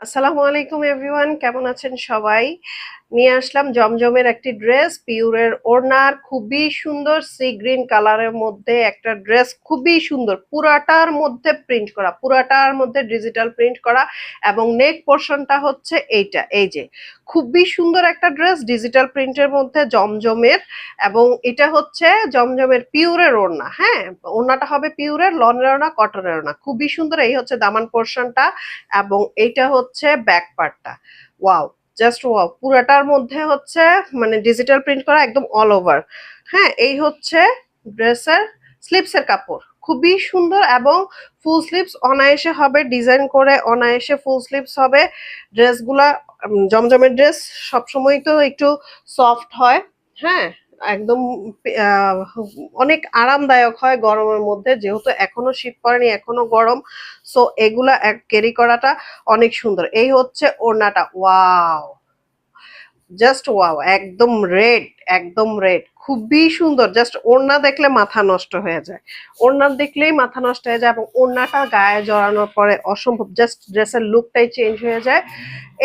আসসালামু আলাইকুম এভরিওয়ান, কেমন আছেন সবাই? নিয়ে আসলাম জমজমের একটি ড্রেস, পিওরের ওড়নার, খুবই সুন্দর সি গ্রিন কালারের মধ্যে একটা ড্রেস, খুবই সুন্দর, পুরাটার মধ্যে প্রিন্ট করা, পুরাটার মধ্যে ডিজিটাল প্রিন্ট করা, এবং নেক পোর্শনটা হচ্ছে এইটা, এই যে খুবই সুন্দর একটা ড্রেস ডিজিটাল প্রিন্টের মধ্যে জমজমের। এবং এটা হচ্ছে জমজমের পিওরের ওড়না। হ্যাঁ, ওড়নাটা হবে পিওরের, লনের ওড়না, কটনের ওড়না, খুবই সুন্দর। এই হচ্ছে দামান পোর্শনটা এবং এইটা হচ্ছে ব্যাক পার্টটা। ওয়াও, জাস্ট ওয়াও, পুরাটার মধ্যে হচ্ছে মানে ডিজিটাল প্রিন্ট করা একদম অল ওভার। হ্যাঁ, এই হচ্ছে ড্রেসের স্লিপসের কাপড়, খুবই সুন্দর এবং ফুল স্লিপস অনায়াসে হবে, ডিজাইন করে অনায়াসে ফুল স্লিপস হবে ড্রেসগুলা। জমজমের ড্রেস সবসময় তো একটু সফট হয়। হ্যাঁ, একদম আহ, অনেক আরামদায়ক হয় গরমের মধ্যে, যেহেতু এখনো শীত পড়েনি, এখনো গরম। সো এগুলা ক্যারি করাটা অনেক সুন্দর। এই হচ্ছে ওড়নাটা, ওয়াও, জাস্ট ওয়াও, একদম রেড, একদম রেড, খুবই সুন্দর। জাস্ট ওড়না দেখলে মাথা নষ্ট হয়ে যায়, ওড়না দেখলেই মাথা নষ্ট হয়ে যায়, এবং ওড়নাটা গায়ে জড়ানোর পরে অসম্ভব, জাস্ট ড্রেসের লুকটাই চেঞ্জ হয়ে যায়।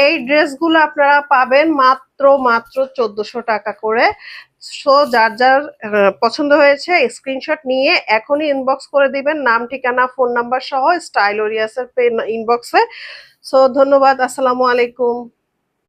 এই ড্রেসগুলো আপনারা পাবেন মাত্র মাত্র 1400 টাকা করে। সো যার যার পছন্দ হয়েছে স্ক্রিনশট নিয়ে এখনই ইনবক্স করে দিবেন, নাম, ঠিকানা, ফোন নাম্বার সহ, স্টাইল ওরিয়াসের ইনবক্সে। সো ধন্যবাদ, আসসালামু আলাইকুম।